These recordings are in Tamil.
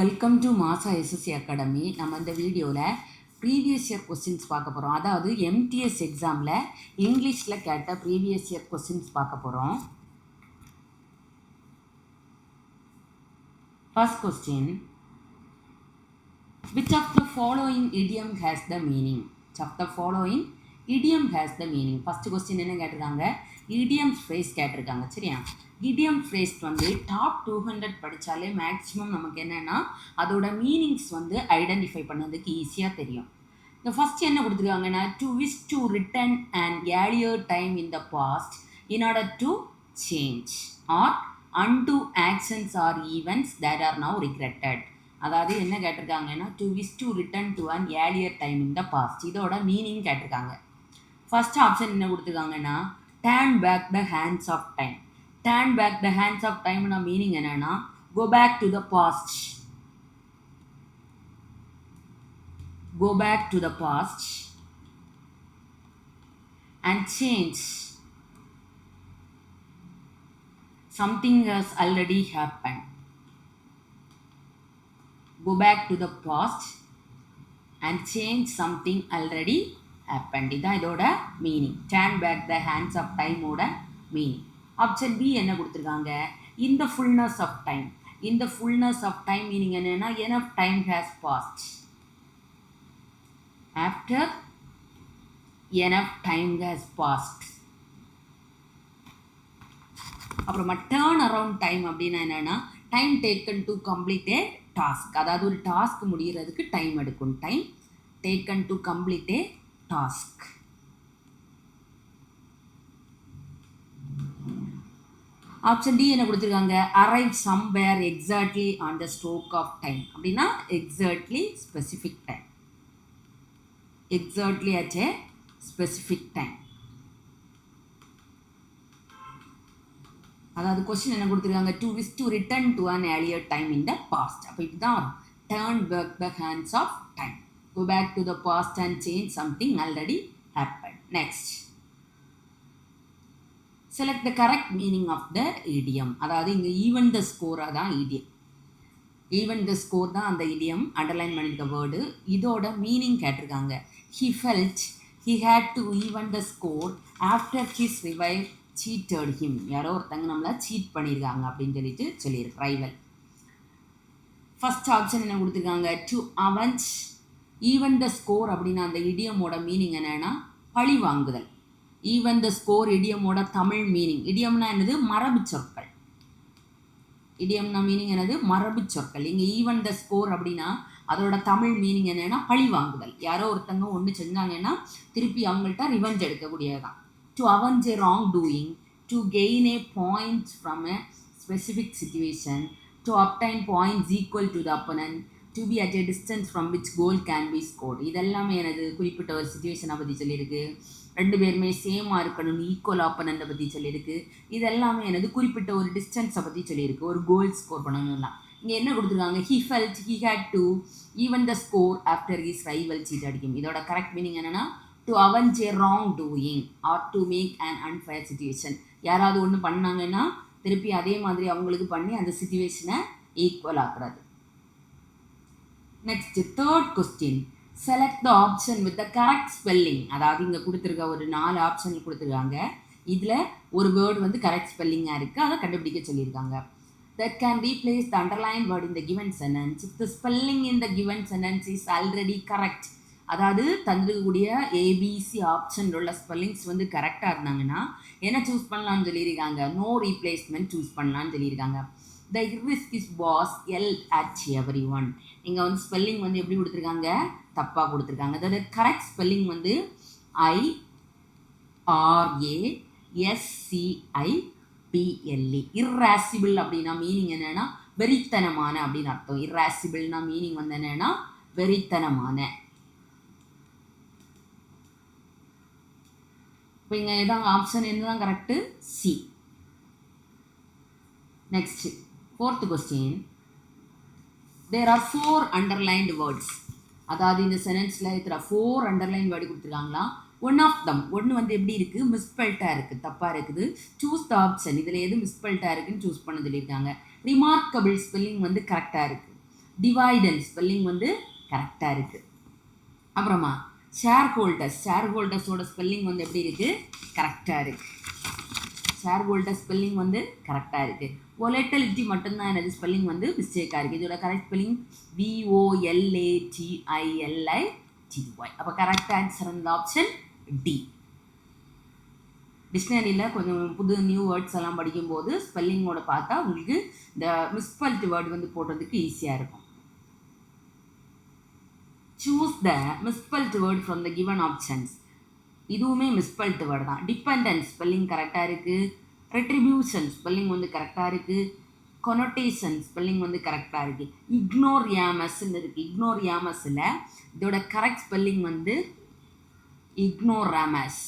வெல்கம் டு மாசா எஸ்எஸ்சி அகாடமி. நம்ம இந்த வீடியோவில் ப்ரீவியஸ் இயர் கொஸ்டின்ஸ் பார்க்க போகிறோம். அதாவது எம்டிஎஸ் எக்ஸாமில் இங்கிலீஷில் கேட்ட ப்ரீவியஸ் இயர் கொஸ்டின்ஸ் பார்க்க போகிறோம். First question, which of the following idiom has the meaning? Which of the following idiom has the meaning? First question என்ன கேட்டிருக்காங்க? இடியம் ஃப்ரேஸ் கேட்டிருக்காங்க. சரியா? இடியம் ஃப்ரேஸ் வந்து டாப் 200 படித்தாலே மேக்ஸிமம் நமக்கு என்னென்னா அதோட மீனிங்ஸ் வந்து ஐடென்டிஃபை பண்ணதுக்கு ஈஸியாக தெரியும். இந்த ஃபஸ்ட் என்ன கொடுத்துருக்காங்கன்னா, to wish to return and earlier time in the past in order to change or undo actions or events that are now regretted. அதாவது என்ன கேட்டிருக்காங்கன்னா, to wish to return to an earlier time in the past, இதோட மீனிங் கேட்டிருக்காங்க. ஃபர்ஸ்ட் ஆப்ஷன் என்ன கொடுத்துருக்காங்கன்னா, turn back the hands of டைம். டேர்ன் பேக் த ஹேண்ட்ஸ் ஆஃப் டைம்னா மீனிங் என்னன்னா, go back to the past, go back to the past and change something has already happened. Go back to the past and change something already happened. இதான் இதோட meaning. Turn back the hands of time ஓட மீனிங். ஆப்ஷன் பி என்ன கொடுத்துருக்காங்க, in the fullness of time. in the fullness of time meaning என்னன்னா, enough time has passed. after enough time has passed. அப்புறமா டேர்ன் அரவுண்ட் டைம் அப்படின்னா என்னென்னா, time taken to complete a task. அதாவது ஒரு டாஸ்க் முடிகிறதுக்கு டைம் எடுக்கும். Time taken to complete a task. Option D என்ன கொடுத்துருக்காங்க, arrive somewhere exactly on the stroke of time. அப்படின்னா exactly specific time, exactly at a specific time. அதாவது கொஸ்டின் என்ன கொடுத்துருக்காங்க, to wish to return to an earlier time in the past. அப்போ இதுதான் turn back the hands of time, go back to the past and change something already happen. Next, select the correct meaning of the idiom. அதாவது இங்கே ஈவன் த ஸ்கோராக தான் இடியம், ஈவன் த ஸ்கோர் தான் அந்த இடியம். அண்டர்லைன் பண்ணியிருக்க வேர்டு. இதோட மீனிங் கேட்டிருக்காங்க, he felt he had to even the score after his rival cheated him. யாரோ ஒருத்தங்க நம்மளை சீட் பண்ணியிருக்காங்க அப்படின்னு சொல்லியிருக்கு. ரைவல். ஃபர்ஸ்ட் ஆப்ஷன் என்ன கொடுத்துருக்காங்க, to avenge even the score அப்படின்னா அந்த இடியமோட மீனிங் என்னன்னா பழி வாங்குதல். ஈவன் த ஸ்கோர் இடியமோட தமிழ் மீனிங், இடியம்னா என்னது, மரபு சொற்கள். இடியம்னா மீனிங் என்னது, மரபு சொற்கள். இங்கே ஈவன் த ஸ்கோர் அப்படின்னா அதோட தமிழ் மீனிங் என்னன்னா பழி வாங்குதல். யாரோ ஒருத்தங்க ஒன்று செஞ்சாங்கன்னா திருப்பி அவங்கள்ட்ட revenge எடுக்கக்கூடியதுதான். To avenge a wrongdoing, to gain a point from a specific situation, to obtain points equal to the opponent, to be at a distance from which goal can be scored. இதெல்லாமே எனது குறிப்பிட்ட ஒரு சிச்சுவேஷனை பற்றி சொல்லியிருக்கு. ரெண்டு பேருமே சேமாக இருக்கணும், ஈக்குவல் ஆப்பனண்ட்டை பற்றி சொல்லியிருக்கு. இதெல்லாமே எனது குறிப்பிட்ட ஒரு டிஸ்டன்ஸை பற்றி சொல்லியிருக்கு, ஒரு கோல் ஸ்கோர் பண்ணணும்லாம். இங்கே என்ன கொடுத்துருக்காங்க, he felt he had to even the score after his rival cheated him. இதோட கரெக்ட் மீனிங் என்னென்னா, to avenge a wrongdoing or to make an unfair situation. யாராவது ஒன்று பண்ணாங்கன்னா திருப்பி அதே மாதிரி அவங்களுக்கு பண்ணி அந்த சிச்சுவேஷனை ஈக்குவல் ஆக்குறது. Next, third question, select the option with the correct spelling. அதாவது இங்கே கொடுத்துருக்க ஒரு 4 ஆப்ஷன் கொடுத்துருக்காங்க. இதில் ஒரு வேர்டு வந்து கரெக்ட் ஸ்பெல்லிங்காக இருக்குது, அதை கண்டுபிடிக்க சொல்லியிருக்காங்க. That can replace the underlined word in the given sentence if the spelling in the given sentence is already correct. அதாவது தந்திருக்கக்கூடிய ஏபிசி ஆப்ஷன் உள்ள ஸ்பெல்லிங்ஸ் வந்து கரெக்டாக இருந்தாங்கன்னா என்ன சூஸ் பண்ணலான்னு சொல்லியிருக்காங்க, நோ ரீப்ளேஸ்மெண்ட் சூஸ் பண்ணலான்னு சொல்லியிருக்காங்க. த இர்ரிஸ்க் is boss yell at everyone. இங்கே வந்து ஸ்பெல்லிங் வந்து எப்படி கொடுத்துருக்காங்க, தப்பாக கொடுத்துருக்காங்க. அதாவது கரெக்ட் ஸ்பெல்லிங் வந்து IRASCIBLE. இர்ராசிபிள் அப்படின்னா மீனிங் என்னென்னா வெறித்தனமான அப்படின்னு அர்த்தம். இர்ராசிபிள்னா மீனிங் வந்து என்னென்னா வெறித்தனமான. இப்போ இங்கே இதான் ஆப்ஷன் என்ன தான் correct, C. Next, fourth question, there are 4 underlined words. அதாவது இந்த சென்டென்ஸில் இருக்கிற 4 அண்டர்லைன் வேர்டு கொடுத்துருக்காங்களா. ஒன் ஆஃப் தம், ஒன்று வந்து எப்படி இருக்குது, மிஸ்பெல்ட்டாக இருக்குது, தப்பாக இருக்குது. சூஸ் த ஆப்ஷன், இதில் எது மிஸ்பெல்ட்டாக இருக்குதுன்னு சூஸ் பண்ண சொல்லியிருக்காங்க. ரிமார்க்கபிள் ஸ்பெல்லிங் வந்து கரெக்டாக இருக்குது. டிவைடன் ஸ்பெல்லிங் வந்து கரெக்டாக இருக்குது. அப்புறமா ஷேர் ஹோல்டர்ஸோட ஸ்பெல்லிங் வந்து எப்படி இருக்குது? கரெக்டாக இருக்குது. ஷேர் ஹோல்டர் ஸ்பெல்லிங் வந்து கரெக்டாக இருக்குது. வொலட்டிலிட்டி மட்டும்தான் எனது ஸ்பெல்லிங் வந்து மிஸ்டேக்காக இருக்குது. இதோட கரெக்ட் ஸ்பெல்லிங் VOLATILITY. அப்போ கரெக்ட் ஆன்சர் இந்த ஆப்ஷன் டி. டிக்ஷனரியில் கொஞ்சம் புது நியூ வேர்ட்ஸ் எல்லாம் படிக்கும்போது ஸ்பெல்லிங்கோட பார்த்தா உங்களுக்கு இந்த மிஸ்பெல்ட் வேர்டு வந்து போடுறதுக்கு ஈஸியாக இருக்கும். Choose the misspelt word from the given options. இதுவுமே மிஸ்பெல்ட் வேர்டு தான். டிபெண்டன்ஸ் ஸ்பெல்லிங் கரெக்டாக இருக்குது. ரெட்ரிபியூஷன் ஸ்பெல்லிங் வந்து கரெக்டாக இருக்குது. கொனோட்டேஷன் ஸ்பெல்லிங் வந்து கரெக்டாக இருக்குது. இக்னோரியாமஸ்ன்னு இருக்குது. இக்னோரியாமஸில் இதோட கரெக்ட் ஸ்பெல்லிங் வந்து இக்னோராமஸ்.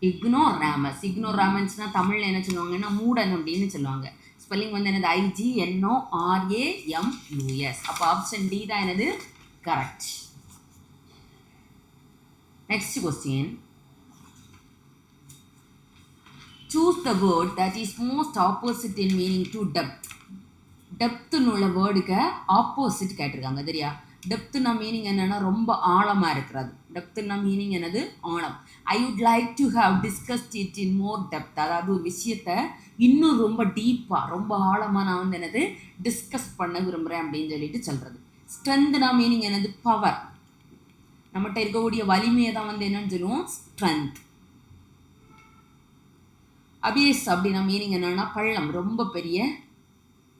இக்னோராமன்ஸ்னால் தமிழில் என்ன சொல்லுவாங்கன்னா மூடன் அப்படின்னு சொல்லுவாங்க. ஸ்பெல்லிங் வந்து என்னது? IGNORAMUS. அப்போ ஆப்ஷன் டி தான் என்னது correct. Next question. Choose the word that is most opposite in meaning to depth. டெப்த்துன்னு உள்ள வேர்டுக்கு ஆப்போசிட் கேட்டிருக்காங்க. தெரியா? டெப்த்துனா மீனிங் என்னென்னா ரொம்ப ஆழமாக இருக்கிறது. டெப்த்துனா மீனிங் என்னது? ஆழம். I would like to have discussed it in more depth. அதாவது ஒரு விஷயத்தை இன்னும் ரொம்ப டீப்பாக ரொம்ப ஆழமாக நான் வந்து என்னது டிஸ்கஸ் பண்ண விரும்புகிறேன் அப்படின்னு சொல்லிட்டு சொல்கிறது. ஸ்ட்ரென்த்னா மீனிங் என்னது? பவர். நம்மகிட்ட இருக்கக்கூடிய வலிமையை தான் வந்து என்னன்னு சொல்லுவோம்? ஸ்ட்ரென்த். அபியஸ் அப்படின்னா மீனிங் என்னன்னா பள்ளம், ரொம்ப பெரிய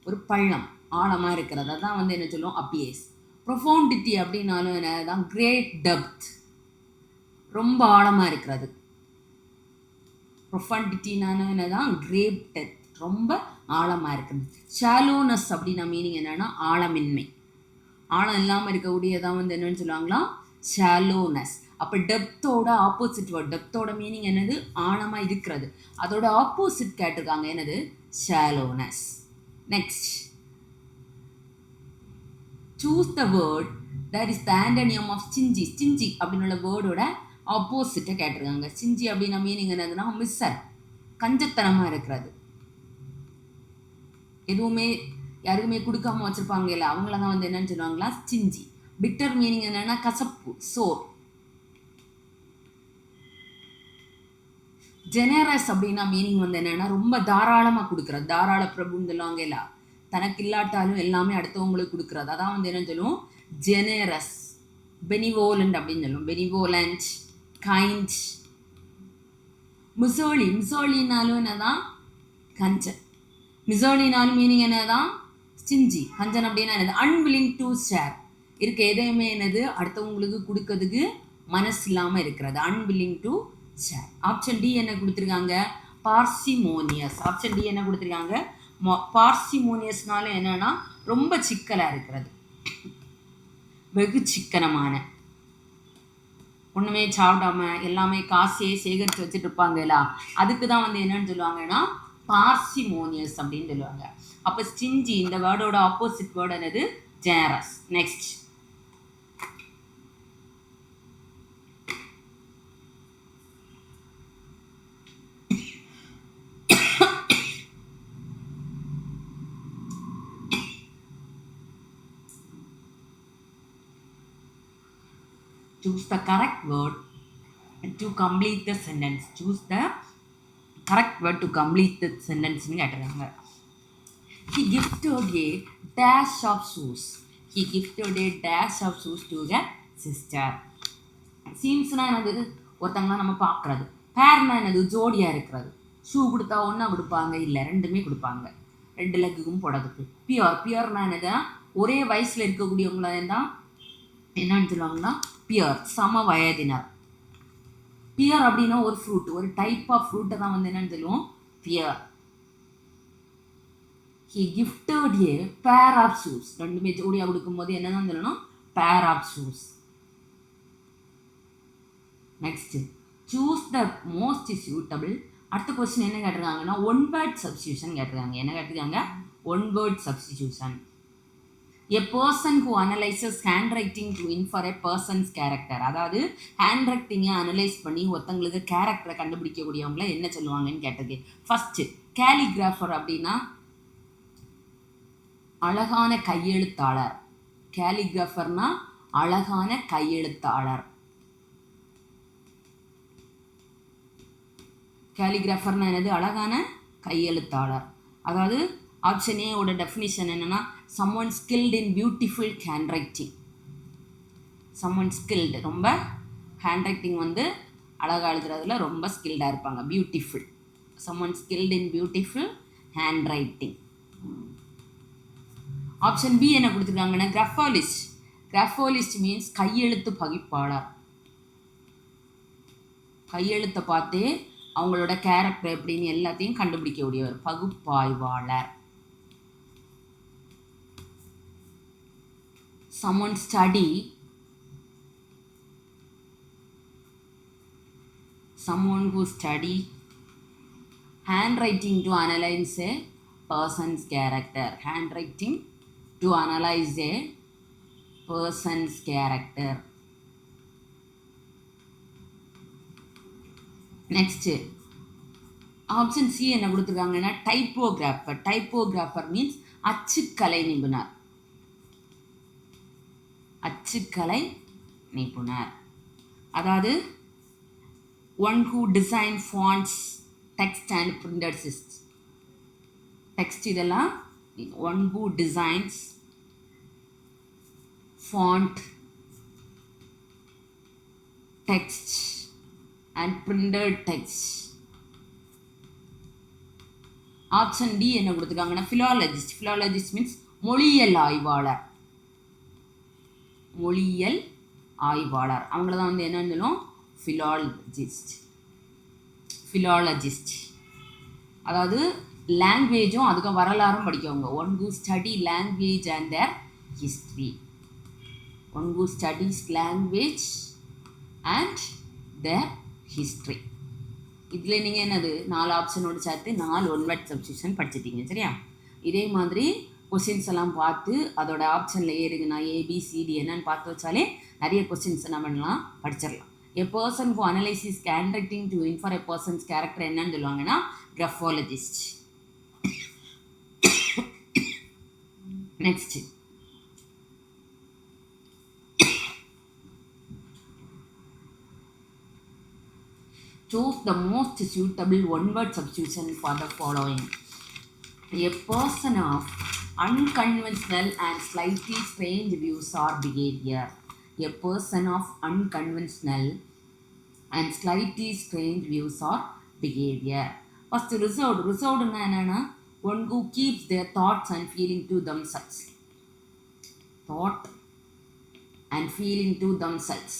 ஒரு பள்ளம், ஆழமாக இருக்கிறது. அதான் வந்து என்ன சொல்லுவோம்? அபியஸ். ப்ரொஃபவுண்டிட்டி அப்படின்னாலும் என்னதான்? கிரேட் டெப்த், ரொம்ப ஆழமாக இருக்கிறது. ப்ரொஃபண்டிட்டினாலும் என்னதான்? கிரேட் டெப்த், ரொம்ப ஆழமாக இருக்கிறது. ஷாலோனஸ் அப்படின்னா மீனிங் என்னன்னா ஆழமின்மை, ஆழம் இல்லாமல் இருக்கக்கூடியதான் வந்து என்னன்னு சொல்லுவாங்களா? ஷாலோனஸ். அப்போ டெப்த்தோட ஆப்போசிட் வேர்ட். டெப்த்தோட மீனிங் என்னது? ஆழமாக இருக்கிறது. அதோட ஆப்போசிட் கேட்டிருக்காங்க என்னது? Shallowness. Next, choose the word that is the antonym of stingy. Stingy அப்படின்னு உள்ள வேர்டோட ஆப்போசிட்டை கேட்டிருக்காங்க. ஸ்டிஞ்சி அப்படின்னா மீனிங் என்னதுன்னா மிஸ்ஸர், கஞ்சத்தனமாக இருக்கிறது. எதுவுமே யாருக்குமே கொடுக்காம வச்சுருப்பாங்க இல்லை, அவங்கள தான் வந்து என்னன்னு சொல்லுவாங்களா? ஸ்டிஞ்சி. பிட்டர் மீனிங் என்னன்னா கசப்பு, சோர். ஜெனரஸ் அப்படின்னா மீனிங் வந்து என்னன்னா ரொம்ப தாராளமாக கொடுக்குறது. தாராள பிரபுன்னு சொல்லுவாங்க இல்லை, தனக்கு இல்லாட்டாலும் எல்லாமே அடுத்தவங்களுக்கு கொடுக்குறது. அதான் வந்து என்னன்னு சொல்லுவோம்? ஜெனரஸ். பெனிவோலண்ட் அப்படின்னு சொல்லுவோம். பெனிவோலண்ட், கைண்ட். மிசோலினாலும் என்னதான்? கஞ்சன். மிசோலினாலும் மீனிங் என்னதான்? ஸ்டிஞ்சி. கஞ்சன் அப்படின்னா என்னது? Unwilling to share. இருக்க எதையுமே என்னது? அடுத்தவங்களுக்கு கொடுக்கறதுக்கு மனசு இல்லாமல் இருக்கிறது. Unwilling to share. Option D என்ன கொடுத்துருக்காங்க? பார்சிமோனியஸ். ஆப்ஷன் டி என்ன கொடுத்துருக்காங்க? பார்சிமோனியஸ்னால என்னன்னா ரொம்ப சிக்கலாக இருக்கிறது, வெகு சிக்கனமான, ஒன்றுமே சாப்பிடாம எல்லாமே காசையே சேகரித்து வச்சுட்டு இருப்பாங்களா, அதுக்கு தான் வந்து என்னன்னு சொல்லுவாங்கன்னா பார்சிமோனியஸ் அப்படின்னு சொல்லுவாங்க. அப்போ ஸ்டிஞ்சி இந்த வேர்டோட ஆப்போசிட் வேர்டு என்னது? Generous. Next, choose the correct word to complete the sentence. Choose the correct word to complete the sentence னு கேட்டிருக்காங்க. He gifted a dash of shoes. He gifted a dash of shoes to a sister. சீன்ஸ்னா என்னது? ஒருத்தங்களாம் நம்ம பார்க்குறது. பேர்னா என்னது? ஜோடியாக இருக்கிறது. ஷூ கொடுத்தா ஒன்றா கொடுப்பாங்க, இல்லை ரெண்டுமே கொடுப்பாங்க, ரெண்டு லெக்குக்கும் போடுறதுக்கு. பியர்னா என்னது? ஒரே வயசில் இருக்கக்கூடியவங்கள தான் என்னன்னு சொல்லுவாங்கன்னா பியர், சம வயதினர். பியர் அப்படின்னா ஒரு ஃப்ரூட், ஒரு டைப் ஆஃப் ஃப்ரூட்டை தான் வந்து என்னன்னு சொல்லுவோம்? Pier. He gifted a pair of shoes. ரெண்டுமே ஜோடியாக கொடுக்கும்போது என்னதான் சொல்லணும்? pair of shoes. Next, choose the most suitable. அடுத்த கொஸ்டின் என்ன கேட்டிருக்காங்கன்னா ஒன் வேர்ட் சப்ஸ்டியூஷன் கேட்டிருக்காங்க. என்ன கேட்டிருக்காங்க? One word substitution. A person who analyzes handwriting to infer a person's character. அதாவது ஹேண்ட் ரைட்டிங்கை அனலைஸ் பண்ணி ஒருத்தங்களுக்கு கேரக்டரை கண்டுபிடிக்கக்கூடியவங்கள என்ன சொல்லுவாங்கன்னு கேட்டது. ஃபர்ஸ்ட், கேலிகிராஃபர் அப்படின்னா அழகான கையெழுத்தாளர். கேலிகிராஃபர்னா அழகான கையெழுத்தாளர். கேலிகிராஃபர்னா என்னது? அழகான கையெழுத்தாளர். அதாவது ஆப்ஷன் ஏவோட டெஃபினிஷன் என்னென்னா someone skilled in beautiful handwriting. Someone skilled, ரொம்ப ஹேண்ட் ரைட்டிங் வந்து அழகாக எழுதுறதுல ரொம்ப ஸ்கில்டாக இருப்பாங்க. Beautiful, someone skilled in beautiful handwriting. Option B என்ன கொடுத்துருக்காங்கன்னா கிராஃபாலிஸ்ட். கிராஃபாலிஸ்ட் மீன்ஸ் கையெழுத்து பகிப்பாளர். கையெழுத்தை பார்த்தே அவங்களோட கேரக்டர் எப்படின்னு எல்லாத்தையும் கண்டுபிடிக்கக்கூடியவர் பகுப்பாய்வாளர். someone who study handwriting to analyze a person's character. Handwriting to analyze a person's character. Next option C என்ன கொடுத்துருக்காங்கன்னா டைப்போகிராஃபர். டைப்போகிராஃபர் மீன்ஸ் அச்சுக்கலை நிபுணர். அச்சுக்கலை நிபுணர் அதாவது one who design fonts, text and printed text. இதெல்லாம் one who designs font, text and printed text. Option D என்ன கொடுத்துருக்காங்கன்னா ஃபிலாலஜிஸ்ட். ஃபிலாலஜிஸ்ட் மீன்ஸ் மொழியியல் ஆய்வாளர். மொழியியல் ஆய்வாளர் அவங்கள தான் வந்து என்னன்னு சொல்லுவோம் ஃபிலாலஜிஸ்ட். ஃபிலாலஜிஸ்ட் அதாவது லாங்குவேஜும் அதுக்கு வரலாறும் படிக்கவங்க. One who study language and their history. One who studies language and their history. இதில் நீங்கள் என்னது 4 ஆப்ஷனோடு சேர்த்து 4 ஒன்வர்ட் சப்ஸ்டியூஷன் படிச்சிட்டீங்க. சரியா? இதே மாதிரி கொஸ்டின்ஸ் எல்லாம் பார்த்து அதோட ஆப்ஷனில் ஏறுங்கண்ணா ஏபிசிடி என்னன்னு பார்த்து வச்சாலே நிறைய கொஸ்டின்ஸ் என்ன பண்ணலாம், படிச்சிடலாம். A person who analysis handwriting to infer a person's character என்னன்னு சொல்லுவாங்கன்னா graphologist. Next choose the most suitable one-word substitution for the following. A person of unconventional and slightly strange views or behavior. A person of unconventional and slightly strange views or behavior. First, reserved. Reserved na one who keeps their thoughts and feeling to themselves. Thought and feeling to themselves.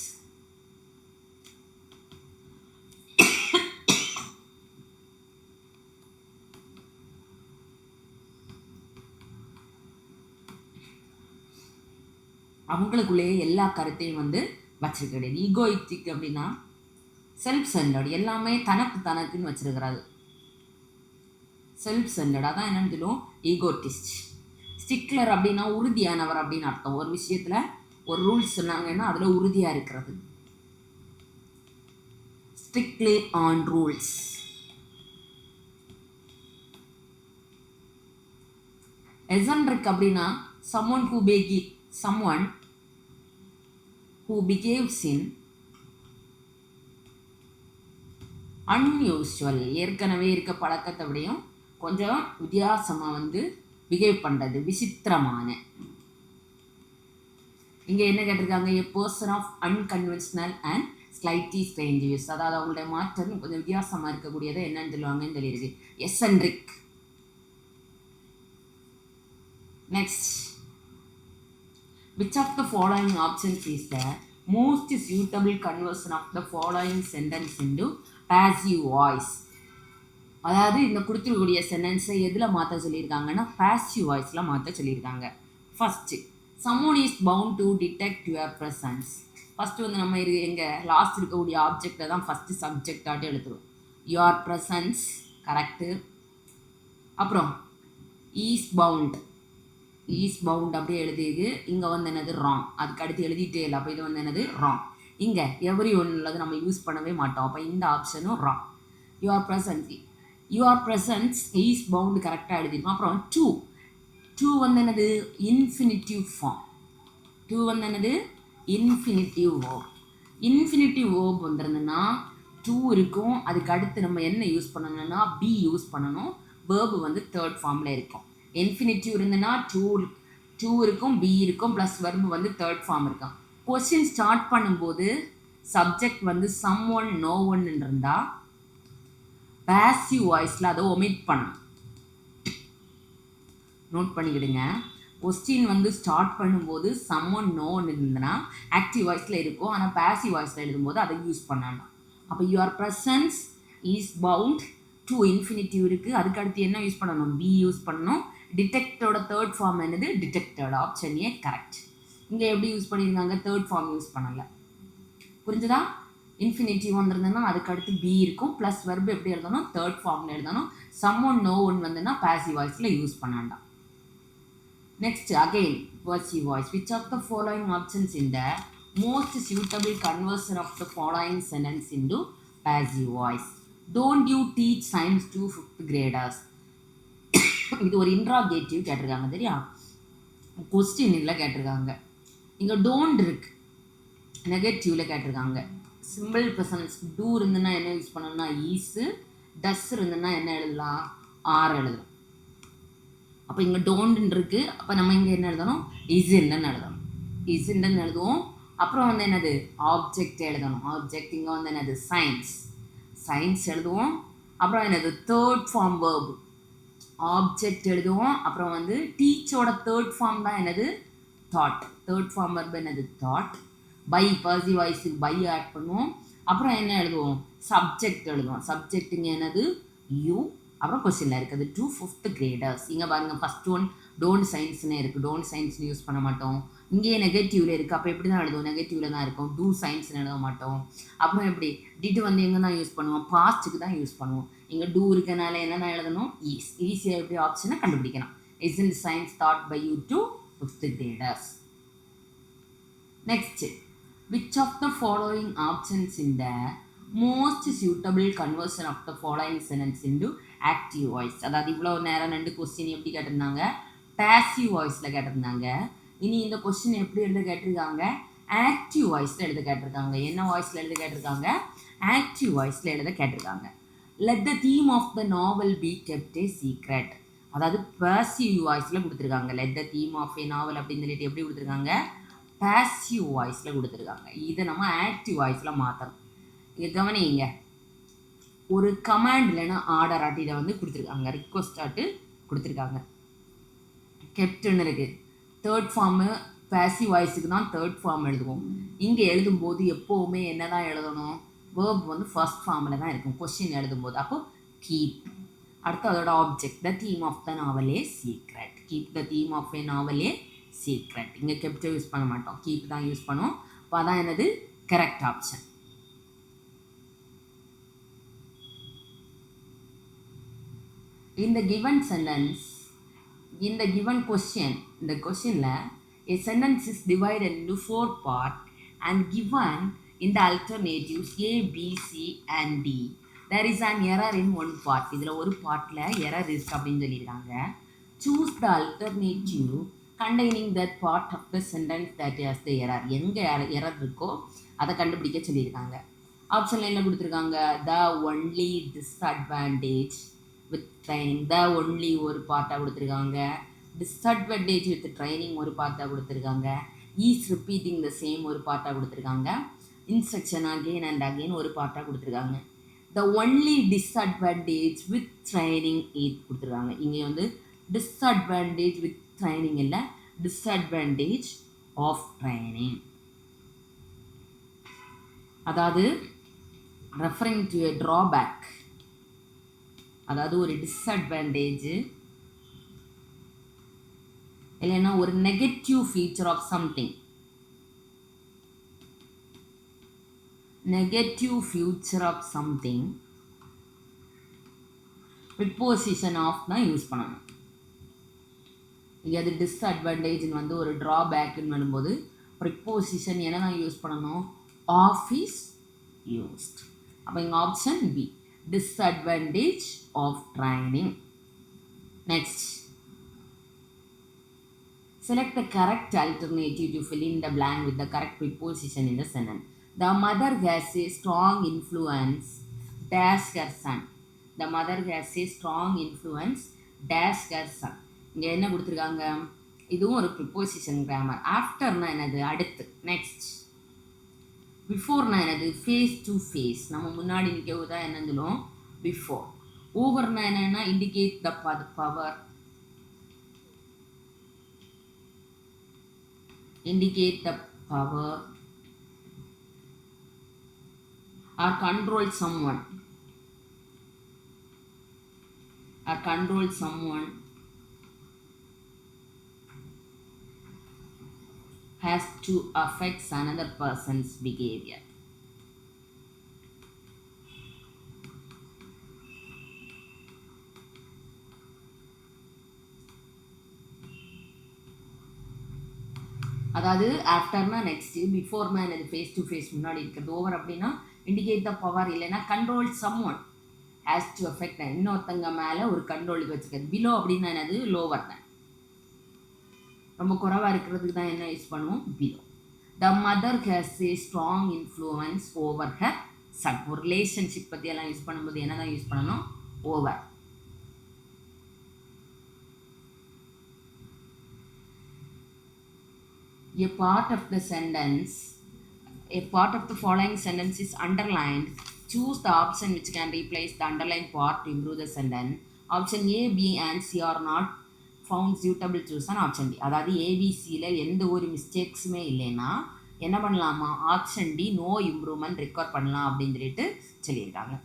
அவங்களுக்குள்ளேயே எல்லா கருத்தையும் வந்து வச்சிருக்கிறது. ஈகோயிஸ்டிக் அப்படின்னா செல்ஃப் சென்டர்டு, எல்லாமே தனக்குன்னு வச்சிருக்கிறது. செல்ஃப் சென்டர்டு அதான் என்னன்னு சொல்லுவோம் ஈகோட்டிஸ்ட். ஸ்டிக்லர் அப்படின்னா உறுதியானவர் அப்படின்னு அர்த்தம். ஒரு விஷயத்தில் ஒரு ரூல்ஸ் சொன்னாங்கன்னா அதில் உறுதியாக இருக்கிறது. Strictly on rules. எசன்ட்ரிக் அப்படின்னா someone who behaves in unusual, ஏற்கனவே இருக்க பழக்கத்தை விடையும் கொஞ்சம் வித்தியாசமாக வந்து பிஹேவ் பண்ணுறது, விசித்திரமான. இங்கே என்ன கேட்டிருக்காங்க, a person of unconventional and slightly strange views, அதாவது அவங்களுடைய மாற்றம் கொஞ்சம் வித்தியாசமாக இருக்கக்கூடியதை என்னன்னு சொல்லுவாங்கன்னு சொல்லியிருக்கு, eccentric. Next, which of the following options is the most suitable conversion of the following sentence into passive voice? அதாவது இந்த கொடுத்துருக்கூடிய சென்டென்ஸை எதில் மாற்ற சொல்லியிருக்காங்கன்னா பாசிவ் வாய்ஸில் மாற்ற சொல்லியிருக்காங்க. First, someone is bound to detect your presence. First வந்து நம்ம எங்கள் லாஸ்ட் இருக்கக்கூடிய ஆப்ஜெக்டை தான் ஃபஸ்ட்டு சப்ஜெக்டாக எழுதுறோம். your presence correct. அப்புறம் இஸ் பவுண்ட் அப்படியே எழுதியது. இங்கே வந்து என்னது ராங். அதுக்கு அடுத்து எழுதிட்டே இல்லை. அப்போ இது வந்து என்னது ராங். இங்கே எவ்ரி ஒன் உள்ளது நம்ம யூஸ் பண்ணவே மாட்டோம். அப்போ இந்த ஆப்ஷனும் wrong. Your presence is bound கரெக்டாக எழுதிருக்கோம். அப்புறம் டு வந்து என்னது இன்ஃபினிட்டிவ் ஃபார்ம். டு வந்து என்னது இன்ஃபினிட்டிவ் வேர்ப். இன்ஃபினிட்டிவ் வேர்ப் வந்துருந்துன்னா டு இருக்கும், அதுக்கு அடுத்து நம்ம என்ன யூஸ் பண்ணணும்னா பி யூஸ் பண்ணணும். வேர்பு வந்து தேர்ட் ஃபார்மில் இருக்கும். இன்ஃபினிட்டிவ் இருந்துன்னா டூ இருக்கும், பி இருக்கும், ப்ளஸ் வெர்பு வந்து தேர்ட் ஃபார்ம் இருக்கும். கொஸ்டின் ஸ்டார்ட் பண்ணும்போது சப்ஜெக்ட் வந்து சம் ஒன் நோ ஒன்னு இருந்தால் பேசிவ் வாய்ஸில் அதை ஒமிட் பண்ணணும். நோட் பண்ணிக்கிடுங்க. கொஸ்டின் வந்து ஸ்டார்ட் பண்ணும்போது சம் ஒன் நோ ஒன்று இருந்ததுன்னா ஆக்டிவ் வாய்ஸில் இருக்கும், ஆனால் பேசிவ் வாய்ஸில் எழுதும்போது அதை யூஸ் பண்ணணும். அப்போ your presence is bound to infinitive இருக்குது, அதுக்கு அடுத்து என்ன யூஸ் பண்ணணும் பி யூஸ் பண்ணணும். டிடெக்டோட தேர்ட் ஃபார்ம் என்னது டிடெக்டட். Option A correct. இங்கே எப்படி யூஸ் பண்ணியிருக்காங்க தேர்ட் ஃபார்ம் யூஸ் பண்ணலை. புரிஞ்சுதா? இன்ஃபினிட்டிவ் வந்துருந்ததுன்னா அதுக்கு அடுத்து பி இருக்கும், ப்ளஸ் வெர்பு எப்படி எழுதணும் தேர்ட் ஃபார்மில் எழுதணும். சம் ஒன் நோ ஒன் வந்துன்னா பேசிவ் வாய்ஸில் யூஸ் பண்ணாண்டாம். Next again passive voice. Which of the following options in the most suitable conversion of the following sentence into passive voice? Don't you teach science to 5th graders? இது ஒரு இன்ட்ராகேட்டிவ் கேட்டிருக்காங்க தெரியா, கொஸ்டின் இதில் கேட்டிருக்காங்க. இங்கே டோன்ட் இருக்கு, நெகட்டிவில் கேட்டிருக்காங்க. சிம்பிள் ப்ரெசன்ஸ் டூ இருந்துன்னா என்ன யூஸ் பண்ணணும்னா ஈஸு, டஸ் இருந்துன்னா என்ன எழுதலாம் ஆர் எழுதலாம். அப்போ இங்கே டோன்ட் இருக்குது, அப்போ நம்ம இங்கே என்ன எழுதணும் இஸ்ன்னு எழுதணும். இஸ்ன்னு எழுதுவோம். அப்புறம் வந்து என்னது ஆப்ஜெக்ட் எழுதணும். ஆப்ஜெக்ட் இங்கே வந்து என்னது சயின்ஸ் எழுதுவோம். அப்புறம் என்னது தேர்ட் ஃபார்ம் வேர்பு ஆப்ஜெக்ட் எழுதுவோம். அப்புறம் வந்து டீச்சோட தேர்ட் ஃபார்ம் தான் என்னது தாட். தேர்ட் ஃபார்ம் வேர்பு என்னது தாட். பை பாசிவ் வாய்ஸுக்கு பை ஆட் பண்ணுவோம். அப்புறம் என்ன எழுதுவோம் சப்ஜெக்ட் எழுதுவோம். சப்ஜெக்ட்டுங்க என்னது யூ. அப்புறம் கொஸ்டினில் இருக்குது டு 5th graders. இங்கே பாருங்கள் ஃபஸ்ட் ஒன் டோன்ட் சயின்ஸ்னே இருக்குது, டோன்ட் சயின்ஸ்னு யூஸ் பண்ண மாட்டோம். இங்கேயே நெகட்டிவில் இருக்குது, அப்போ எப்படி தான் எழுதுவோம் நெகட்டிவில் தான் இருக்கும். டூ சயின்ஸ்னு எழுத மாட்டோம். அப்புறம் எப்படி டிட் வந்து எங்கே தான் யூஸ் பண்ணுவோம் பாஸ்ட்டுக்கு தான் யூஸ் பண்ணுவோம். இங்கே டூ இருக்கனால என்னென்ன எழுதணும் ஈஸியாக எப்படி ஆப்ஷனை கண்டுபிடிக்கலாம். Isn't science taught by you to 5th graders? Next, which of the following options in the most suitable conversion of the following sentence into active voice? அதாவது இவ்வளோ நேரம் 2 கொஸ்டின் எப்படி கேட்டிருந்தாங்க பேசிவ் வாய்ஸில் கேட்டிருந்தாங்க. இனி இந்த கொஸ்டின் எப்படி எழுத கேட்டிருக்காங்க ஆக்டிவ் வாய்ஸில் எழுத கேட்டிருக்காங்க. என்ன வாய்ஸில் எழுத கேட்டிருக்காங்க ஆக்டிவ் வாய்ஸில் எழுத கேட்டிருக்காங்க. Let the theme of the novel be kept a secret. அதாவது பேசிவ் வாய்ஸில் கொடுத்துருக்காங்க. Let the theme of a novel அப்படின்னு சொல்லிட்டு எப்படி கொடுத்துருக்காங்க பேசிவ் வாய்ஸில் கொடுத்துருக்காங்க. இதை நம்ம ஆக்டிவ் வாய்ஸில் மாற்றணும். இங்கே கவனிங்க, ஒரு கமாண்ட் இல்லைன்னா ஆர்டர் ஆட்டு இதை வந்து கொடுத்துருக்காங்க, ரிக்வஸ்ட் ஆட்டு கொடுத்துருக்காங்க. கெப்டுன்னு இருக்குது தேர்ட் ஃபார்மு பேசிவ் வாய்ஸுக்கு தான் தேர்ட் ஃபார்ம் எழுதுவோம். இங்கே எழுதும்போது எப்போவுமே என்ன தான் எழுதணும் வேர்ப் வந்து ஃபர்ஸ்ட் ஃபார்மில் தான் இருக்கும் கொஸ்டின் எழுதும்போது. அப்போது கீப். அடுத்து அதோட object the theme of the novel a secret. Keep the theme of a novel a secret. இங்கே கெப்டை யூஸ் பண்ண மாட்டோம், கீப் தான் யூஸ் பண்ணுவோம். அப்போ அதான் என்னது correct option. In the given sentence, in the given question, இந்த கொஸ்டினில் a sentence is divided into 4 parts and given in the alternatives A, B, C and D. There is an error in one part. இதில் ஒரு பார்ட்டில் எரர் இருக்கு அப்படின்னு சொல்லியிருக்காங்க. Choose the alternative containing that part of the sentence that has the error. எங்கே எரர் இருக்கோ அதை கண்டுபிடிக்க சொல்லியிருக்காங்க. ஆப்ஷனில் என்ன கொடுத்துருக்காங்க the only disadvantage with training. the only ஒரு பார்ட்டாக கொடுத்துருக்காங்க. disadvantage with training ஒரு பார்ட்டாக கொடுத்துருக்காங்க. is repeating the same ஒரு பார்ட்டாக கொடுத்துருக்காங்க. instruction again and again ஒரு பார்ட்டாக கொடுத்துருக்காங்க. the only disadvantage with training is கொடுத்துருக்காங்க. இங்கே வந்து disadvantage with training இல்லை disadvantage of training. அதாவது referring to a drawback, அதாவது ஒரு டிஸ்அட்வான்டேஜ் இல்லைன்னா ஒரு negative feature of something. Negative future of something preposition of தான் யூஸ் பண்ணணும். இங்கே அது டிஸ்அட்வான்டேஜ்னு வந்து ஒரு ட்ராபேக்குன்னு வரும்போது ப்ரிப்போசிஷன் என்ன தான் யூஸ் பண்ணணும் ஆஃப் இஸ் யூஸ்ட். அப்போ இங்கே option B disadvantage of training. Next, Select the correct alternative to fill in the blank with the correct preposition in the sentence. The mother has a strong influence dash her son. The mother has a strong influence dash her son. இங்கே என்ன கொடுத்துருக்காங்க? இதுவும் ஒரு ப்ரிப்போசிஷன் கிராமர். ஆஃப்டர்னா என்னது? அடுத்து, நெக்ஸ்ட். பிஃபோர்னா என்னது? ஃபேஸ் டு ஃபேஸ், நம்ம முன்னாடி நிற்கிறது தான் என்ன சொல்லுவோம்? பிஃபோர். ஓவர்னா என்னென்னா indicate the power, indicate the power or control someone, has to affect another person's behavior. அதாவது ஆஃப்டர்னா நெக்ஸ்ட்டு, பிஃபோர்னா என்னது? ஃபேஸ் டு ஃபேஸ், முன்னாடி இருக்கிறது. ஓவர் அப்படின்னா இண்டிகேட் த பவர், இல்லைன்னா control someone, has to affect, இன்னொருத்தங்க மேலே ஒரு கண்ட்ரோலுக்கு வச்சுருக்காது. பிலோ அப்படின்னா என்னது? லோவர் தான், ரொம்ப குறைவாக இருக்கிறதுக்கு தான் என்ன யூஸ் பண்ணுவோம்? Below. The mother has a strong influence over her Sun. ஒரு ரிலேஷன்ஷிப் பற்றியெல்லாம் யூஸ் பண்ணும்போது என்ன தான் யூஸ் பண்ணணும்? Over. A part of the following sentence is underlined. Choose the option which can replace the underlined part to improve the sentence. Option A, B and C are not found suitable. Choose an option D. அதாவது ஏபிசியில் எந்த ஒரு மிஸ்டேக்ஸுமே இல்லைன்னா என்ன பண்ணலாமா? Option D, no improvement record பண்ணலாம் அப்படின்னு சொல்லிட்டு சொல்லியிருக்காங்க.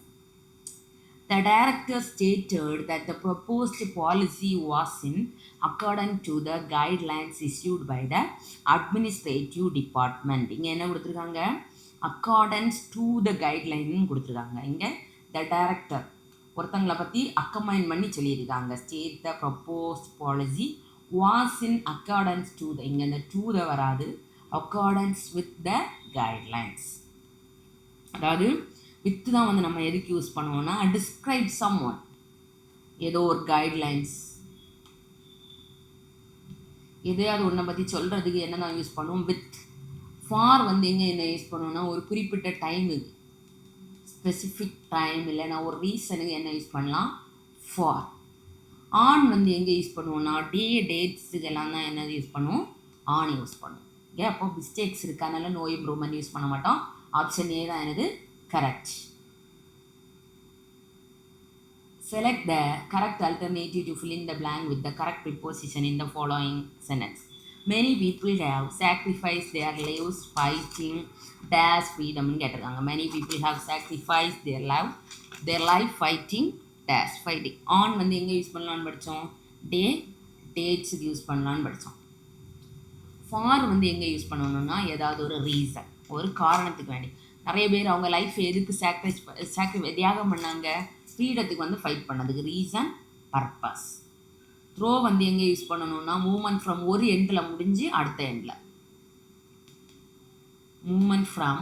The director stated that the proposed policy was in accordance to the guidelines issued by the administrative department. இங்கே என்ன கொடுத்துருக்காங்க? accordance to the guideline கொடுத்துருக்காங்க. இங்கே the director ஒருத்தங்களை பற்றி அக்கமைன் பண்ணி சொல்லியிருக்காங்க. state the proposed policy was in accordance to the, இங்கே இந்த to the வராது, accordance with the guidelines. அதாவது வித்து தான் வந்து நம்ம எதுக்கு யூஸ் பண்ணுவோம்னா டிஸ்கிரைப் சம் ஒன், ஏதோ ஒரு கைட்லைன்ஸ், எதையாவது ஒன்றை பற்றி சொல்கிறதுக்கு என்ன தான் யூஸ் பண்ணுவோம்? வித். ஃபார் வந்து எங்கே என்ன யூஸ் பண்ணுவோம்னா ஒரு குறிப்பிட்ட டைமுக்கு, ஸ்பெசிஃபிக் டைம், இல்லைன்னா ஒரு ரீசனுக்கு என்ன யூஸ் பண்ணலாம்? ஃபார். ஆன் வந்து எங்கே யூஸ் பண்ணுவோம்னா டேட்ஸுக்கு எல்லாம் தான் என்ன யூஸ் பண்ணுவோம்? ஆன் யூஸ் பண்ணுவோம். ஓகே, அப்போ மிஸ்டேக்ஸ் இருக்கு, அதனால நோ இம்ப்ரூவ்மெண்ட் யூஸ் பண்ண மாட்டோம். ஆப்ஷன் ஏ தான் என்னது? correct. Select the correct alternative to fill in the blank with the correct preposition in the following sentence. Many people have sacrificed their lives fighting dash freedom. Many people have sacrificed their life fighting dash fighting. On வந்து எங்கே யூஸ் பண்ணலான்னு படித்தோம்? டேட்ஸுக்கு யூஸ் பண்ணலான்னு படித்தோம். ஃபார் வந்து எங்கே யூஸ் பண்ணணும்னா ஏதாவது ஒரு ரீசன், ஒரு காரணத்துக்கு வேண்டி. நிறைய பேர் அவங்க லைஃப் எதுக்கு தியாகம் பண்ணாங்க? ஃப்ரீடத்துக்கு வந்து ஃபைட் பண்ணதுக்கு, ரீசன், பர்பஸ். த்ரோ வந்து எங்கே யூஸ் பண்ணணும்னா மூமெண்ட் ஃப்ரம் ஒரு எண்டில் முடிஞ்சு அடுத்த எண்டில், moment from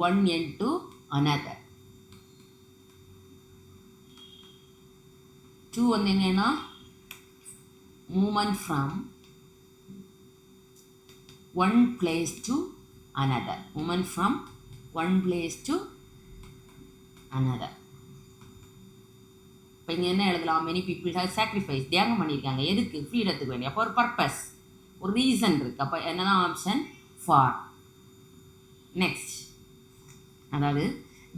one end to another. Two வந்து என்னன்னா moment from one place to another, moment from one place to another. இப்போ இங்கே என்ன எழுதலாம்? many people have sacrificed, தியாகம் பண்ணியிருக்காங்க. எதுக்கு? ஃப்ரீடத்துக்கு வேண்டி. அப்போ ஒரு பர்பஸ், ஒரு ரீசன் இருக்குது. அப்போ என்னதான் ஆப்ஷன்? ஃபார். நெக்ஸ்ட், அதாவது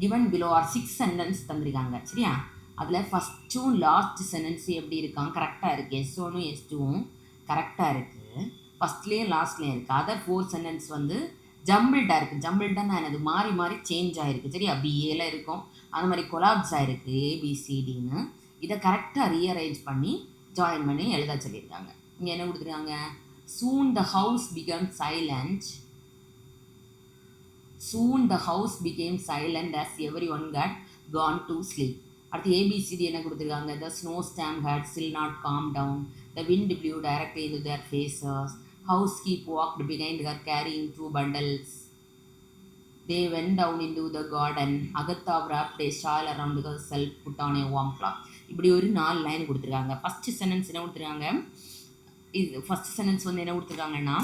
given below ஆர் 6 சென்டென்ஸ் தந்திருக்காங்க, சரியா? அதில் ஃபஸ்ட்டும் லாஸ்ட் சென்டென்ஸ் எப்படி இருக்காங்க? கரெக்டாக இருக்குது. எஸ்1ம் எஸ்2வும் கரெக்டாக இருக்குது. ஃபஸ்ட்லேயும் லாஸ்ட்லேயும் இருக்குது. அதர் 4 சென்டென்ஸ் வந்து ஜம்பிள்டாக இருக்குது. ஜம்பிள்டாக என்னது? மாறி மாறி சேஞ்ச் ஆகிருக்கு, சரியா? பிஏல இருக்கும், அந்த மாதிரி கொலாப்ஸ் ஆகிருக்கு ஏபிசிடின்னு. இதை கரெக்டாக ரீஅரேஞ்ச் பண்ணி ஜாயின் பண்ணி எழுத சொல்லியிருக்காங்க. இங்கே என்ன கொடுத்துருக்காங்க? soon the house became silent. soon the house became silent as everyone got gone to sleep. அடுத்து ஏபிசிடி என்ன கொடுத்துருக்காங்க? the snow storm had still not calmed down. the wind blew directly into their faces. housekeeper walked behind her carrying 2 bundles. They went down into the garden. Agatha wrapped a shawl around herself, put on a warm cloth. இப்படி ஒரு 4 லைன் கொடுத்துருக்காங்க. ஃபஸ்ட்டு சென்டென்ஸ் என்ன கொடுத்துருக்காங்க? இது ஃபஸ்ட் சென்டென்ஸ் வந்து என்ன கொடுத்துருக்காங்கன்னா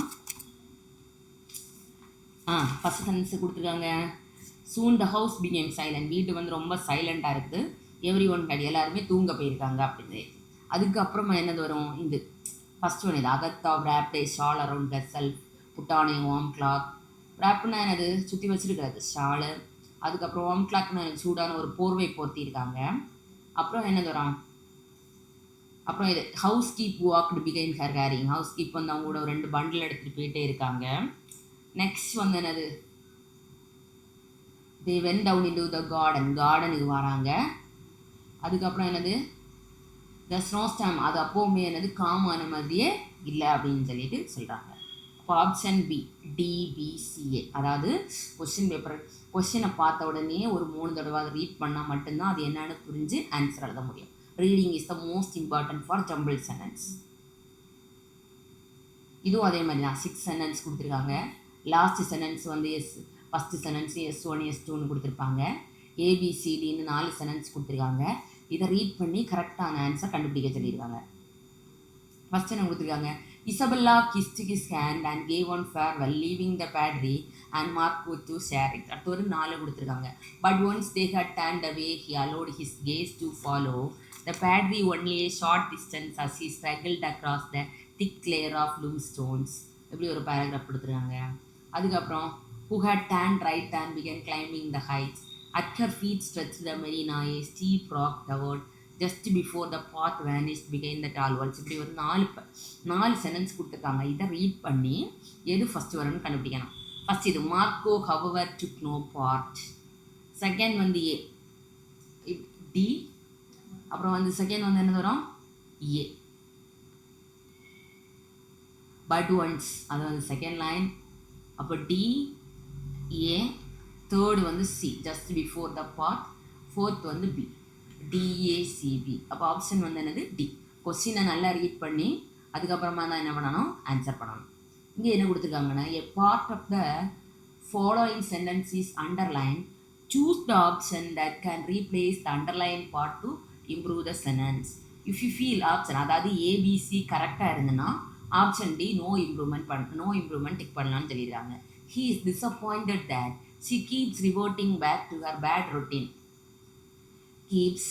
ஃபஸ்ட் சென்டென்ஸ் கொடுத்துருக்காங்க சூன் த ஹவுஸ் பிகேம் சைலண்ட். வீடு வந்து ரொம்ப சைலண்ட்டாக இருக்குது. எவ்ரி ஒன் எல்லாருமே தூங்க போயிருக்காங்க அப்படின்னு. அதுக்கப்புறமா என்னது வரும், இது ஃபஸ்ட் ஒன் இது Agatha wrapped the shawl around the self புட்டானே வார்ம் கிளாத். ரேப்னா என்னது, சுற்றி வச்சுருக்கிறது ஷாலு. அதுக்கப்புறம் வார்ம் கிளாத்னா சூடான ஒரு போர்வை போர்த்தியிருக்காங்க. அப்புறம் என்னது வரும், அப்புறம் இது ஹவுஸ் கீப் வாக்டு பிகைன் ஹர் கேரிங். ஹவுஸ் கீப் வந்து அவங்க கூட ஒரு 2 பண்டில் எடுத்துகிட்டு போயிட்டே இருக்காங்க. நெக்ஸ்ட் வந்து என்னது, they went down into the கார்டனுக்கு வராங்க. அதுக்கப்புறம் என்னது, த ஸ்னோ ஸ்டாம் அது அப்போவுமே என்னது காமான மாதிரியே இல்லை அப்படின்னு சொல்லிட்டு சொல்கிறாங்க. அப்போ ஆப்ஷன் பி டிபிசிஏ, அதாவது கொஸ்டினை பார்த்த உடனே ஒரு 3 தடவை அதை ரீட் பண்ணால் மட்டும்தான் அது என்னன்னு புரிஞ்சு ஆன்சர் எழுத முடியும். Reading is the most important for jumble sentence. இதுவும் அதே மாதிரி தான் 6 சென்டென்ஸ் கொடுத்துருக்காங்க. லாஸ்ட் சென்டென்ஸ் வந்து ஃபஸ்ட்டு சென்டென்ஸ் S1 S2ன்னு கொடுத்துருப்பாங்க. ABCDன்னு 4 சென்டென்ஸ் கொடுத்துருக்காங்க. இதை ரீட் பண்ணி கரெக்டான ஆன்சர் கண்டுபிடிக்க சொல்லியிருக்காங்க. ஃபஸ்ட் என்ன கொடுத்துருக்காங்க, Isabella kissed his hand and gave one farewell leaving the padre and Marco to share it. அடுத்து ஒரு 4 கொடுத்துருக்காங்க. But once they had turned away he allowed his gaze to follow the padre only a short distance as he struggled across the thick layer of loose stones. எப்படி ஒரு பேராகிராஃப் கொடுத்துருக்காங்க. அதுக்கப்புறம் who had turned right and began climbing the heights. At her feet stretched the marina, a steep rock towered just before the path vanished behind the tall walls. இப்படி ஒரு 4 சென்டென்ஸ் கொடுத்துருக்காங்க. இதை ரீட் பண்ணி எது ஃபஸ்ட்டு வரும்னு கண்டுபிடிக்கணும். ஃபஸ்ட் இது மார்க்கோ ஹவவர் டுக் நோ பார்ட். செகண்ட் வந்து ஏ டி. அப்புறம் வந்து செகண்ட் வந்து என்ன வரும் ஏ. பட் ஒன்ஸ் அது வந்து செகண்ட் லைன். அப்போ டி ஏ. தேர்டு வந்து C just before the path. Fourth வந்து பி டிஏசிபி. அப்போ ஆப்ஷன் வந்து என்னது டி. கொஸ்டினை நல்லா ரீட் பண்ணி அதுக்கப்புறமா தான் என்ன பண்ணணும், ஆன்சர் பண்ணணும். இங்கே என்ன கொடுத்துருக்காங்கன்னா, a part of the following sentence is underline. Choose the option that can replace the underline part to improve the sentence. If you feel option அதாவது ஏபிசி கரெக்டாக இருந்ததுன்னா option D no improvement tick பண்ணலான்னு சொல்லிடுறாங்க. He is disappointed that she keeps reverting back to her bad routine. Keeps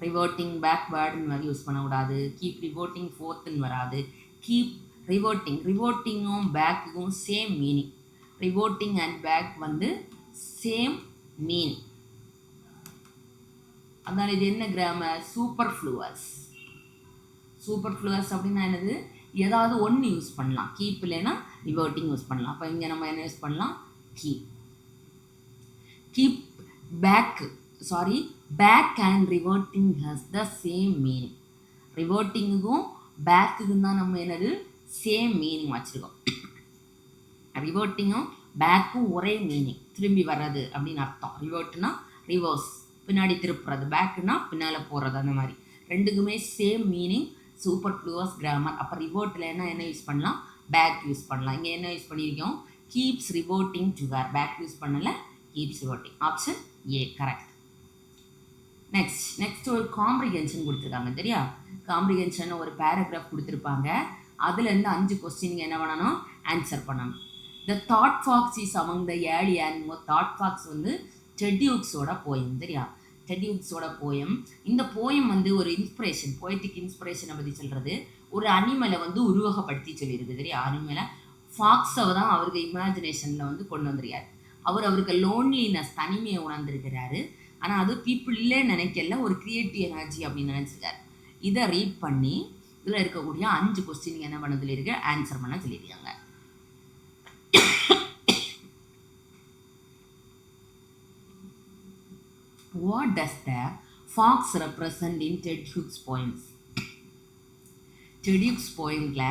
reverting backwardன்னு யூஸ் பண்ணக்கூடாது. கீப் ரிவர்ட்டிங் ஃபோர்த்துன்னு வராது. கீப் ரிவர்ட்டிங்கும் பேக்குக்கும் same meaning. Reverting and back வந்து சேம் மீனிங். அதனால் இது என்ன கிராமர், சூப்பர்ஃப்ளூவஸ் அப்படின்னா என்னது, ஏதாவது ஒன்று யூஸ் பண்ணலாம். கீப் இல்லைன்னா ரிவர்ட்டிங் யூஸ் பண்ணலாம். அப்போ இங்கே நம்ம என்ன யூஸ் பண்ணலாம், keep back and reverting has the same meaning. ரிவர்ட்டிங்குக்கும் பேக்குக்கும் தான் நம்ம என்னது சேம் மீனிங் வச்சுருக்கோம். ரிவர்ட்டிங்கும் பேக்கும் ஒரே மீனிங், திரும்பி வர்றது அப்படின்னு அர்த்தம். ரிவர்ட்னா ரிவர்ஸ், பின்னாடி திருப்புறது. பேக்குன்னா பின்னால் போகிறது. அந்த மாதிரி ரெண்டுக்குமே சேம் மீனிங். சூப்பர்ஃப்ளூவஸ் கிராமர். அப்போ ரிவர்ட்டில் என்ன யூஸ் பண்ணலாம், பேக் யூஸ் பண்ணலாம். இங்கே என்ன யூஸ் பண்ணியிருக்கோம், keeps reverting to her. Back use பண்ணல, keeps reverting. Option A correct. Next ஒரு காம்ப்ரிஹென்ஷன் கொடுத்துருக்காங்க. சரியா, காம்ப்ரிஹென்ஷன் ஒரு பேராகிராஃப் கொடுத்துருப்பாங்க. அதுலேருந்து 5 கொஸ்டின் என்ன பண்ணணும், ஆன்சர் பண்ணணும். The thought fox is among the early animal. Thought fox வந்து டெட்யூக்ஸோட போயம். சரியா, டெட்யூக்ஸோட போயம். இந்த போயம் வந்து ஒரு இன்ஸ்பிரேஷன், போய்டிக் இன்ஸ்பிரேஷனை பற்றி சொல்கிறது. ஒரு அனிமலை வந்து உருவகப்படுத்தி சொல்லியிருக்கு. சரியா, அனிமலை ஃபாக்ஸை தான் அவருக்கு இமேஜினேஷனில் வந்து கொண்டு வந்திருக்காரு. அவருக்கு லோன்லினஸ், தனிமையை உணர்ந்திருக்கிறாரு. ஆனால் அது பீப்புளே நினைக்கல, ஒரு க்ரியேட்டிவ் எனர்ஜி அப்படின்னு நினச்சிருக்காரு. இதை ரீட் பண்ணி இதில் இருக்கக்கூடிய 5 கொஸ்டின் என்ன பண்ண சொல்லியிருக்கு, ஆன்சர் பண்ண சொல்லியிருக்காங்க. What does the fox represent in Ted Hughes poems? Ted Hughes poemல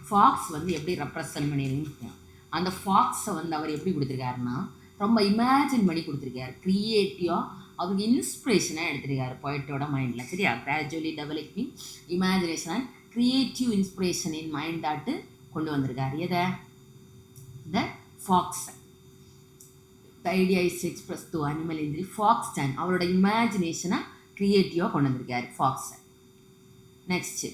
ஃபாக்ஸ் வந்து எப்படி ரெப்ரசன்ட் பண்ணியிருக்கீங்க, அந்த ஃபாக்ஸை வந்து அவர் எப்படி கொடுத்துருக்காருன்னா ரொம்ப இமேஜின் பண்ணி கொடுத்துருக்காரு. க்ரியேட்டிவாக அவருக்கு இன்ஸ்பிரேஷனாக எடுத்துருக்காரு போய்ட்டோட மைண்டில். சரியா, gradually developing imagination and creative inspiration in மைண்டாட்டு கொண்டு வந்திருக்காரு. எதை, த ஃபாக்ஸை. The idea is expressed to animal in the fox stand. அவரோட இமேஜினேஷனை க்ரியேட்டிவாக கொண்டு வந்திருக்காரு ஃபாக்ஸை. Next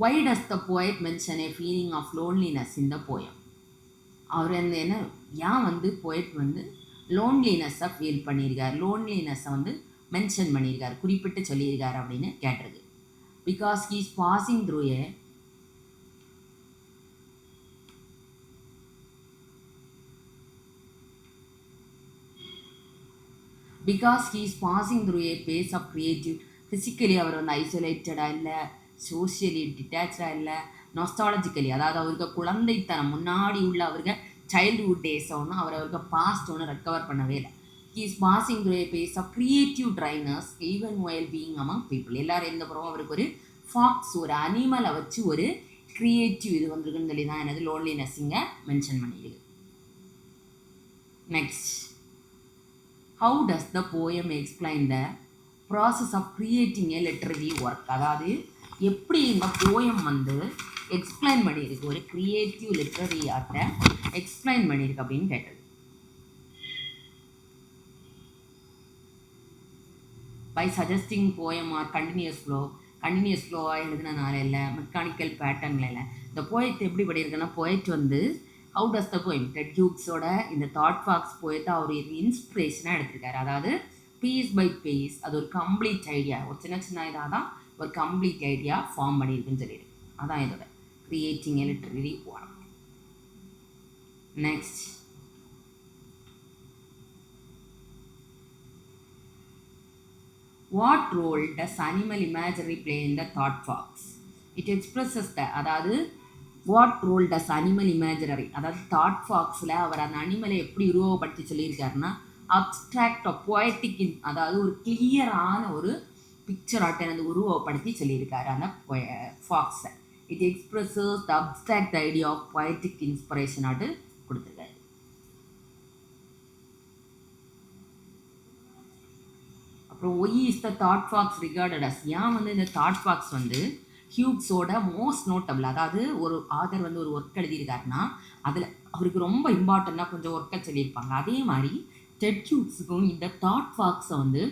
why does the poet mention a feeling of loneliness in the poem? அவர் வந்து என்ன ஏன் வந்து போய்ட் வந்து லோன்லினஸ்ஸை ஃபீல் பண்ணியிருக்கார், லோன்லினஸ்ஸை வந்து மென்ஷன் பண்ணியிருக்கார், குறிப்பிட்டு சொல்லியிருக்கார் அப்படின்னு கேட்டிருக்கு. Because he is passing through a phase of creative. Physically அவர் வந்து ஐசோலேட்டடாக இல்லை, சோஷியலி டிட்டாச்சாக இல்லை, நொஸ்டாலஜிக்கலி அதாவது அவருக்கு குழந்தைத்தனம் முன்னாடி உள்ள அவருக்கு சைல்டுஹுட் டேஸை ஒன்று அவருக்கு பாஸ்ட் ஒன்று ரெக்கவர் பண்ணவே இல்லை. He is passing through a phase of creative trainers even while being among people. எல்லோரும் எந்த பிறகு அவருக்கு ஒரு ஃபாக்ஸ் ஒரு அனிமலை வச்சு ஒரு கிரியேட்டிவ் இது வந்துருக்குன்னு சொல்லி தான் என்னது லோன்லினஸ் இங்கே மென்ஷன் பண்ணியிருக்கு. Next, how does the poem explain the process of creating a literary work? அதாவது எப்படி இந்த போயம் வந்து எக்ஸ்பிளைன் பண்ணியிருக்கு, ஒரு கிரியேட்டிவ் லிட்ரரி ஆர்ட்டை எக்ஸ்பிளைன் பண்ணியிருக்கு அப்படின்னு கேட்டது. By suggesting poem are continuous ஃப்ளோவாக எழுதினால இல்லை, மெக்கானிக்கல் பேட்டர்னில் இல்லை. இந்த போயத்தை எப்படி பண்ணியிருக்குன்னா, போயட் வந்து how does the poem Ted ஹியூக்ஸோட இந்த தாட் ஃபாக்ஸ் போயத்தை அவர் இன்ஸ்பிரேஷனாக எடுத்திருக்காரு. அதாவது பீஸ் பை பீஸ் அது ஒரு கம்ப்ளீட் ஐடியா, ஒரு சின்ன சின்ன இதாக தான் ஒரு கம்ப்ளீட் ஐடியா ஃபார்ம் பண்ணியிருக்குன்னு சொல்லியிருக்கு. அதான் இதோட creating a literary work. Next, what role does animal imagery play in the thought fox? It expresses the, அதாவது what role does animal imaginary, அதாவது தாட் ஃபாக்ஸில் அவர் அந்த அனிமலை எப்படி உருவப்படுத்தி சொல்லியிருக்காருன்னா, அப்ஸ்ட்ராக்ட் பொயட்டிக், அதாவது ஒரு கிளியரான ஒரு பிக்சர் ஆட்டை வந்து உருவப்படுத்தி சொல்லியிருக்காரு அந்த ஃபாக்ஸை. It expresses the abstract idea of poetic inspiration ஆட்டு கொடுத்துருக்காரு. அப்புறம் why is the thought fox regarded as? ஏன் வந்து இந்த தாட் ஃபாக்ஸ் வந்து ஹியூக்ஸோட மோஸ்ட் நோட்டபிள், அதாவது ஒரு ஆதர் வந்து ஒரு ஒர்க் எழுதியிருக்காருன்னா அதில் அவருக்கு ரொம்ப இம்பார்ட்டண்ட்டாக கொஞ்சம் ஒர்க்கை சொல்லியிருப்பாங்க. அதே மாதிரி டெட் ஹியூக்ஸுக்கும் இந்த தாட் ஃபாக்ஸை வந்து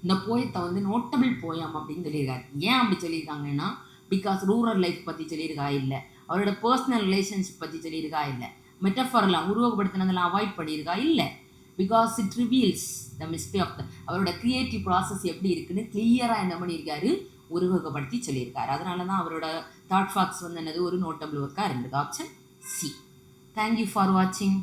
இந்த போயத்தை வந்து நோட்டபிள் போயம் அப்படின்னு சொல்லியிருக்காரு. ஏன் அப்படி சொல்லியிருக்காங்கன்னா, பிகாஸ் ரூரல் லைஃப் பற்றி சொல்லியிருக்கா இல்லை, அவரோட பர்சனல் ரிலேஷன்ஷிப் பற்றி சொல்லியிருக்கா இல்லை, மெட்டஃபர்லாம் உருவப்படுத்தினதெல்லாம் அவாய்ட் பண்ணியிருக்கா இல்லை, because it reveals the mystery of the, அவரோட கிரியேட்டிவ் ப்ராசஸ் எப்படி இருக்குன்னு கிளியராக என்ன பண்ணியிருக்காரு, உருவகப்படுத்தி சொல்லியிருக்காரு. அதனால தான் அவரோட தாட் ஃபாக்ஸ் வந்து என்னது ஒரு நோட்டபிள் ஒர்க்காக இருந்திருக்கு. Option C. தேங்க்யூ ஃபார் வாட்சிங்.